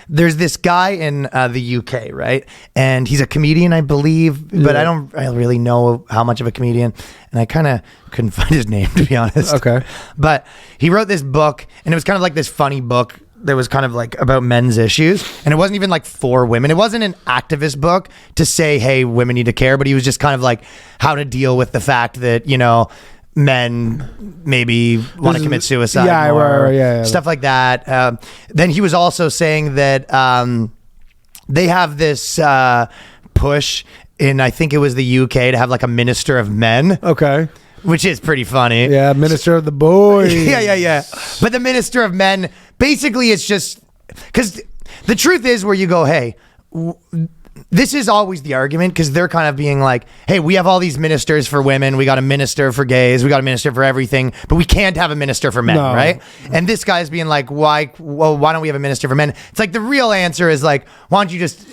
there's this guy in the UK, right? And he's a comedian, I believe, but I don't really know how much of a comedian. And I kind of couldn't find his name, to be honest. Okay. But he wrote this book, and it was kind of like this funny book that was kind of like about men's issues, and it wasn't even like for women. It wasn't an activist book to say, hey, women need to care, but he was just kind of like how to deal with the fact that, you know, men maybe want to commit suicide more, stuff like that. Then he was also saying that they have this push in, I think it was the UK, to have like a minister of men. Okay. Which is pretty funny. Yeah, minister of the boys. Yeah. But the minister of men, basically it's just, because the truth is where you go, hey, this is always the argument, because they're kind of being like, hey, we have all these ministers for women. We got a minister for gays. We got a minister for everything, but we can't have a minister for men, right? And this guy's being like, why don't we have a minister for men? It's like the real answer is like, why don't you just...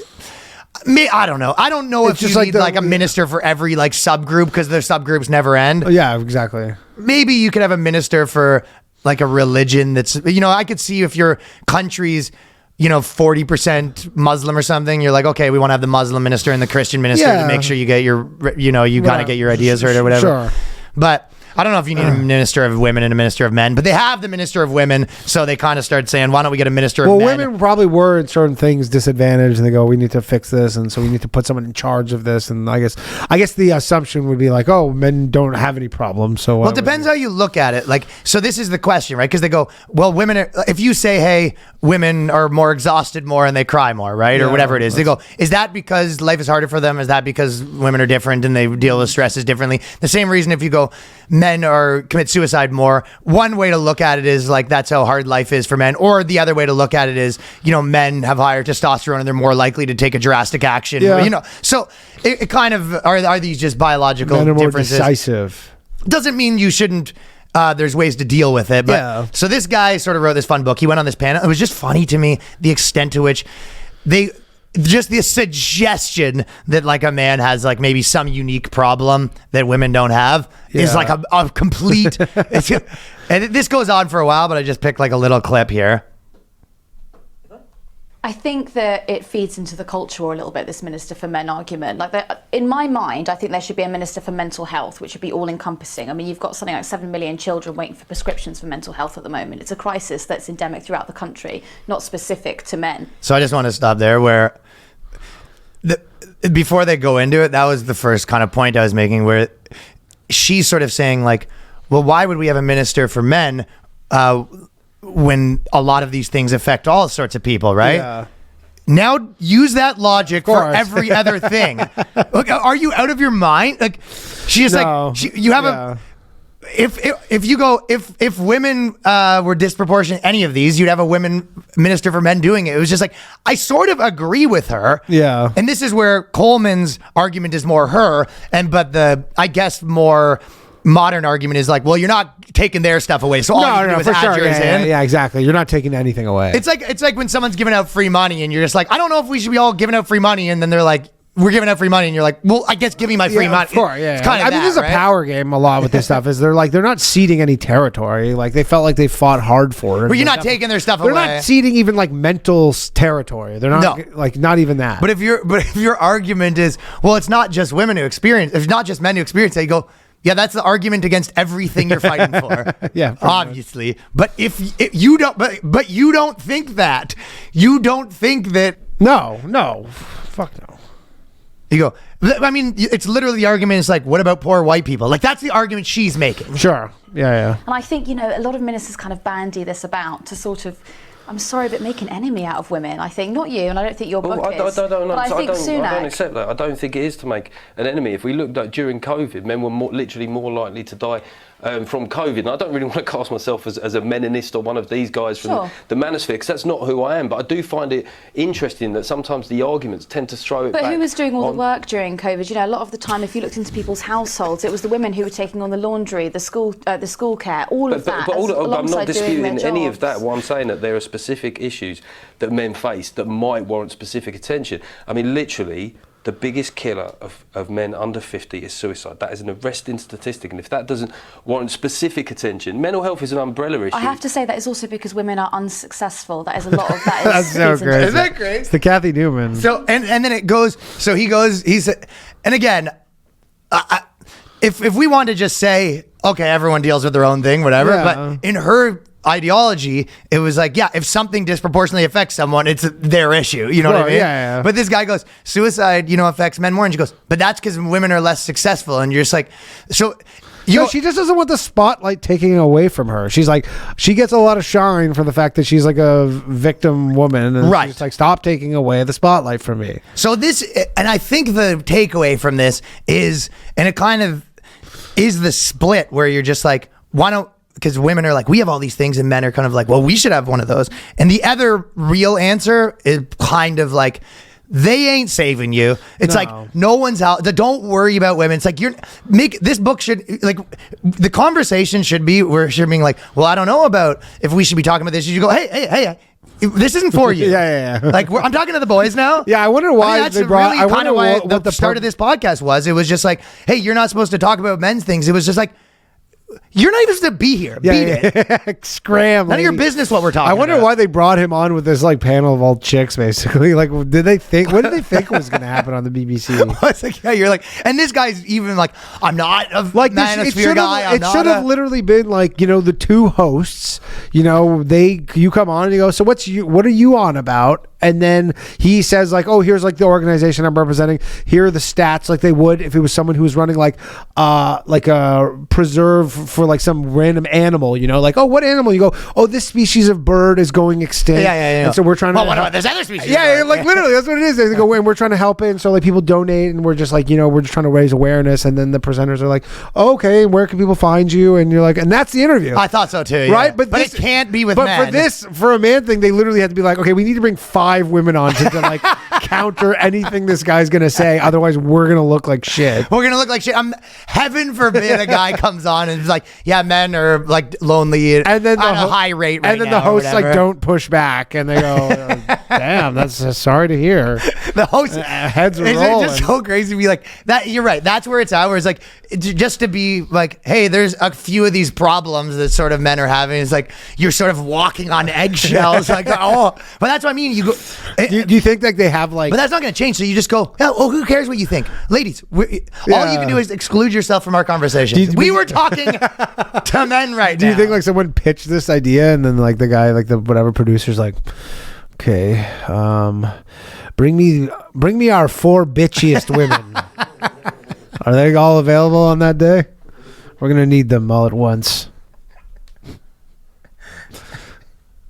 I don't know. I don't know if you need like a minister for every like subgroup, because their subgroups never end. Yeah, exactly. Maybe you could have a minister for like a religion that's, you know, I could see if your country's, you know, 40% Muslim or something, you're like, okay, we want to have the Muslim minister and the Christian minister to make sure you get your, you know, you kind of get your ideas heard or whatever. Sure. But I don't know if you need a minister of women and a minister of men, but they have the minister of women, so they kind of start saying, why don't we get a minister of men? Well, women probably were in certain things disadvantaged, and they go, we need to fix this, and so we need to put someone in charge of this. And I guess the assumption would be like, oh, men don't have any problems. So well, it depends how you look at it. Like, so this is the question, right? Because they go, well, women are, if you say, hey, women are more exhausted more and they cry more, right? Or whatever it is. They go, is that because life is harder for them? Is that because women are different and they deal with stresses differently? The same reason if you go, men commit suicide more. One way to look at it is like, that's how hard life is for men. Or the other way to look at it is, you know, men have higher testosterone and they're more likely to take a drastic action. You know, so it kind of, are these just biological men are more differences? Decisive. Doesn't mean you shouldn't, there's ways to deal with it. But so this guy sort of wrote this fun book. He went on this panel. It was just funny to me, the extent to which just the suggestion that like a man has like maybe some unique problem that women don't have is like a complete, and this goes on for a while, but I just picked like a little clip here. I think that it feeds into the culture a little bit, this Minister for Men argument. Like, in my mind, I think there should be a Minister for Mental Health, which would be all-encompassing. I mean, you've got something like 7 million children waiting for prescriptions for mental health at the moment. It's a crisis that's endemic throughout the country, not specific to men. So I just want to stop there where, before they go into it, that was the first kind of point I was making, where she's sort of saying like, well, why would we have a minister for men when a lot of these things affect all sorts of people, right? Yeah. Now use that logic for every other thing. Look, are you out of your mind? Like, she's like, you have a. If you go, if women were disproportionate, any of these, you'd have a women minister for men doing it. It was just like, I sort of agree with her. Yeah. And this is where Coleman's argument is more her, but the, I guess, more modern argument is like, well, you're not taking their stuff away, so all you do is add yours in. Yeah, exactly. You're not taking anything away. It's like when someone's giving out free money and you're just like, I don't know if we should be all giving out free money, and then they're like, we're giving out free money, and you're like, well, I guess give me my free money. Of course, It's kind of this is a power game a lot with this stuff. Is they're not ceding any territory. Like, they felt like they fought hard for it. But you're not taking their stuff away. They're not ceding even like mental territory. They're not like, not even that. But if your argument is, well, it's not just women who experience, it's not just men who experience it, you go, yeah, that's the argument against everything you're fighting for. Yeah, obviously. But if you don't, but you don't think that, you don't think that. No, fuck no. You go, I mean, it's literally the argument is like, what about poor white people? Like, that's the argument she's making. Sure. Yeah. And I think, you know, a lot of ministers kind of bandy this about to sort of, I'm sorry, but make an enemy out of women. I think, not you, and I don't think your book is. I don't accept that. I don't think it is to make an enemy. If we looked at during COVID, men were literally more likely to die from COVID. And I don't really want to cast myself as a meninist or one of these guys from the manosphere, because that's not who I am. But I do find it interesting that sometimes the arguments tend to throw it back. But who was doing all the work during COVID? You know, a lot of the time, if you looked into people's households, it was the women who were taking on the laundry, the school care, all of that. But I'm not disputing any of that. What I'm saying that there are specific issues that men face that might warrant specific attention. I mean, literally, the biggest killer of men under 50 is suicide. That is an arresting statistic, and if that doesn't warrant specific attention, mental health is an umbrella issue. I have to say that is also because women are unsuccessful. That is a lot of that. That's so great. Isn't that great? It's the Kathy Newman. So and then it goes. So he's and again, if we want to just say, okay, everyone deals with their own thing, whatever. Yeah. But in her ideology, it was like, yeah, if something disproportionately affects someone, it's their issue. You know what I mean? Yeah. But this guy goes, suicide, affects men more. And she goes, but that's because women are less successful. And you're just like, so. She just doesn't want the spotlight taken away from her. She's like, she gets a lot of shine for the fact that she's like a victim woman. And right. She's like, stop taking away the spotlight from me. So and I think the takeaway from this is, and it kind of is the split where you're just like, why don't, because women are like, we have all these things, and men are kind of like, well, we should have one of those. And the other real answer is kind of like, they ain't saving you. It's like no one's out. Don't worry about women. It's like this book should, like, the conversation should be where should being like, well, I don't know about if we should be talking about this. You should go, hey, this isn't for you. Yeah. Like, I'm talking to the boys now. Yeah, I wonder why that's they brought. really I kind wonder of why what the start of this podcast was. It was just like, hey, you're not supposed to talk about men's things. It was just like, you're not even supposed to be here. Beat it. Scram. None of your business what we're talking about. I wonder why they brought him on with this like panel of all chicks, basically. Like, what did they think was going to happen on the BBC? It's like, yeah, you're like, and this guy's even like, I'm not a like manosphere guy. It should have literally been like, the two hosts, you come on and you go, so what are you on about? And then he says like, oh, here's like the organization I'm representing. Here are the stats, like they would if it was someone who was running like a preserve for like some random animal, like, oh, what animal? You go, oh, this species of bird is going extinct. Yeah. And so we're trying to. Well, what about this other species? Yeah, like literally, that's what it is. They go, and we're trying to help it. And so like people donate, and we're just like, we're just trying to raise awareness. And then the presenters are like, oh, okay, where can people find you? And you're like, and that's the interview. I thought so too. Yeah. Right, but it can't be with men. But for a man thing, they literally had to be like, okay, we need to bring 5 women on to like counter anything this guy's gonna say. Otherwise, we're gonna look like shit. We're gonna look like shit. Heaven forbid a guy comes on and is like, yeah, men are like lonely and then at a high rate right and then now, the hosts like don't push back, and they go, damn, that's sorry to hear. The host heads are rolling. It's just so crazy to be like that. You're right. That's where it's at. Where it's like just to be like, hey, there's a few of these problems that sort of men are having. It's like you're sort of walking on eggshells. Like, oh, but that's what I mean. You go. Do you think like they have like? But that's not going to change. So you just go, oh, who cares what you think, ladies? All you can do is exclude yourself from our conversation. We were talking to men right now. Do you think like someone pitched this idea and then like the guy, like the whatever producer's like, okay, bring me our 4 bitchiest women. Are they all available on that day? We're gonna need them all at once.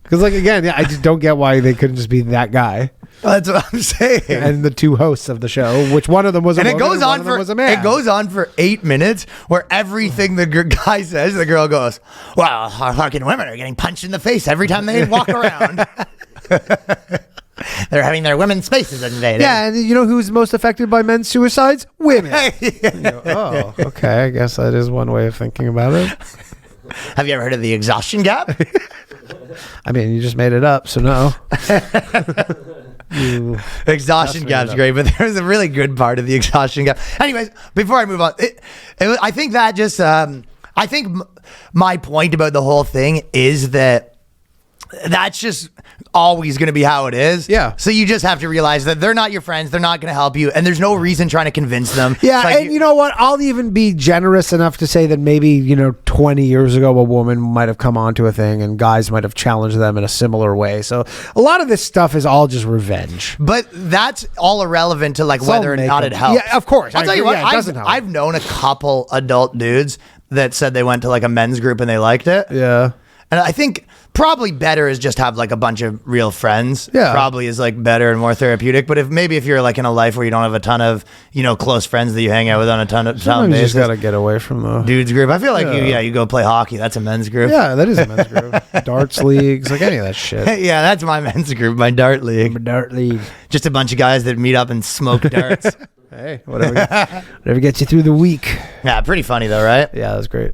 Because like again, I just don't get why they couldn't just be that guy. That's what I'm saying. And the 2 hosts of the show, which one of them was a woman and one of them was a man. It goes on for 8 minutes where everything the guy says, the girl goes, well, our fucking women are getting punched in the face every time they walk around. They're having their women's spaces invaded. Yeah, and you know who's most affected by men's suicides? Women. You go, oh, okay. I guess that is one way of thinking about it. Have you ever heard of the exhaustion gap? I mean, you just made it up, so no. Exhaustion gap's great, but there's a really good part of the exhaustion gap. Anyways, before I move on, I think that just, I think my point about the whole thing is that that's just always going to be how it is. Yeah. So you just have to realize that they're not your friends. They're not going to help you. And there's no reason trying to convince them. Yeah. Like, and you know what? I'll even be generous enough to say that maybe, 20 years ago, a woman might have come onto a thing and guys might have challenged them in a similar way. So a lot of this stuff is all just revenge. But that's all irrelevant to like It's whether or not it helps. Yeah, of course. I'll tell you what, it doesn't help. I've known a couple adult dudes that said they went to like a men's group and they liked it. Yeah. And I think probably better is just have like a bunch of real friends. Yeah. Probably is like better and more therapeutic. But if you're like in a life where you don't have a ton of, close friends that you hang out with on a ton of Sometimes you basis, just got to get away from the dudes group. I feel like you go play hockey. That's a men's group. Yeah, that is a men's group. Darts leagues, like any of that shit. Yeah, that's my men's group, my dart league. My dart league. Just a bunch of guys that meet up and smoke darts. Hey, whatever gets you through the week. Yeah, pretty funny though, right? Yeah, that's great.